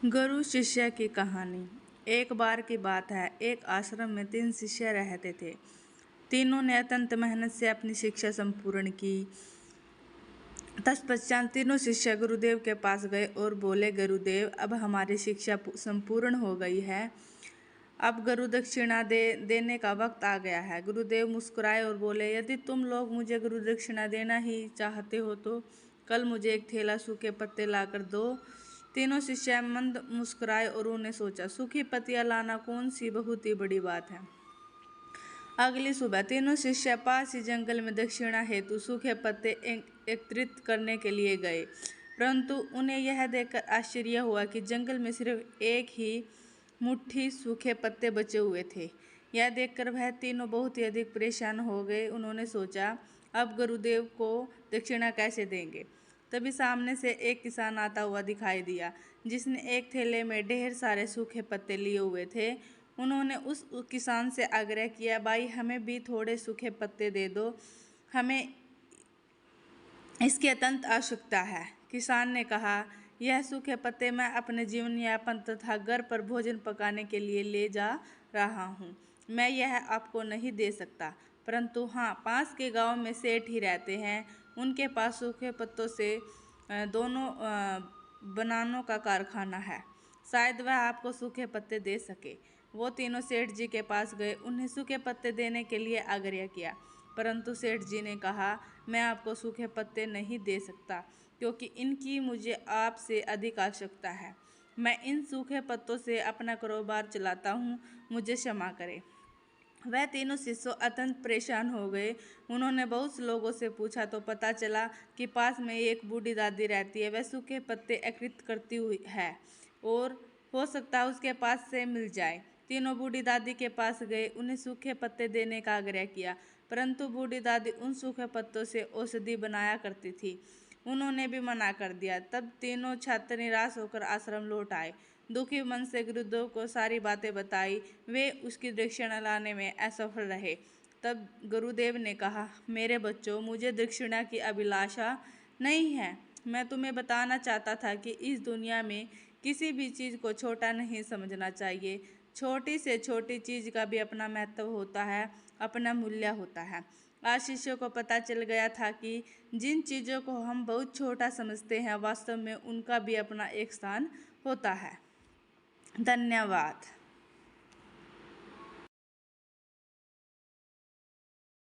गुरु शिष्य की कहानी। एक बार की बात है, एक आश्रम में 3 शिष्य रहते थे। तीनों ने अत्यंत मेहनत से अपनी शिक्षा संपूर्ण की। तत्पश्चात तीनों शिष्य गुरुदेव के पास गए और बोले, गुरुदेव, अब हमारी शिक्षा संपूर्ण हो गई है। अब गुरु दक्षिणा देने का वक्त आ गया है। गुरुदेव मुस्कुराए और बोले, यदि तुम लोग मुझे गुरु दक्षिणा देना ही चाहते हो तो कल मुझे एक थैला सूखे पत्ते लाकर दो। तीनों शिष्य मंद मुस्कुराए और उन्हें सोचा, सूखी पत्तियां लाना कौन सी बहुत ही बड़ी बात है। अगली सुबह तीनों शिष्य पास ही जंगल में दक्षिणा हेतु सूखे पत्ते एकत्रित करने के लिए गए, परंतु उन्हें यह देखकर आश्चर्य हुआ कि जंगल में सिर्फ एक ही मुट्ठी सूखे पत्ते बचे हुए थे। यह देखकर वह तीनों बहुत ही अधिक परेशान हो गए। उन्होंने सोचा, अब गुरुदेव को दक्षिणा कैसे देंगे। तभी सामने से एक किसान आता हुआ दिखाई दिया, जिसने एक थैले में ढेर सारे सूखे पत्ते लिए हुए थे। उन्होंने उस किसान से आग्रह किया, भाई हमें भी थोड़े सूखे पत्ते दे दो, हमें इसकी अत्यंत आवश्यकता है। किसान ने कहा, यह सूखे पत्ते मैं अपने जीवन यापन तथा घर पर भोजन पकाने के लिए ले जा रहा हूँ। मैं यह आपको नहीं दे सकता, परंतु हाँ, पास के गांव में सेठ ही रहते हैं। उनके पास सूखे पत्तों से दोनों बनानों का कारखाना है, शायद वह आपको सूखे पत्ते दे सके। वो तीनों सेठ जी के पास गए, उन्हें सूखे पत्ते देने के लिए आग्रह किया, परंतु सेठ जी ने कहा, मैं आपको सूखे पत्ते नहीं दे सकता, क्योंकि इनकी मुझे आपसे अधिक आवश्यकता है। मैं इन सूखे पत्तों से अपना कारोबार चलाता हूँ, मुझे क्षमा करें। वह तीनों शिष्य अत्यंत परेशान हो गए। उन्होंने बहुत से लोगों से पूछा तो पता चला कि पास में एक बूढ़ी दादी रहती है। वह सूखे पत्ते एकत्रित करती हुई है और हो सकता है उसके पास से मिल जाए। तीनों बूढ़ी दादी के पास गए, उन्हें सूखे पत्ते देने का आग्रह किया, परंतु बूढ़ी दादी उन सूखे पत्तों से औषधि बनाया करती थी। उन्होंने भी मना कर दिया। तब तीनों छात्र निराश होकर आश्रम लौट आए। दुखी मन से गुरुदेव को सारी बातें बताई। वे उसकी दक्षिणा लाने में असफल रहे। तब गुरुदेव ने कहा, मेरे बच्चों, मुझे दक्षिणा की अभिलाषा नहीं है। मैं तुम्हें बताना चाहता था कि इस दुनिया में किसी भी चीज़ को छोटा नहीं समझना चाहिए। छोटी से छोटी चीज़ का भी अपना महत्व होता है, अपना मूल्य होता है। आज शिष्यों को पता चल गया था कि जिन चीज़ों को हम बहुत छोटा समझते हैं, वास्तव में उनका भी अपना एक स्थान होता है। धन्यवाद।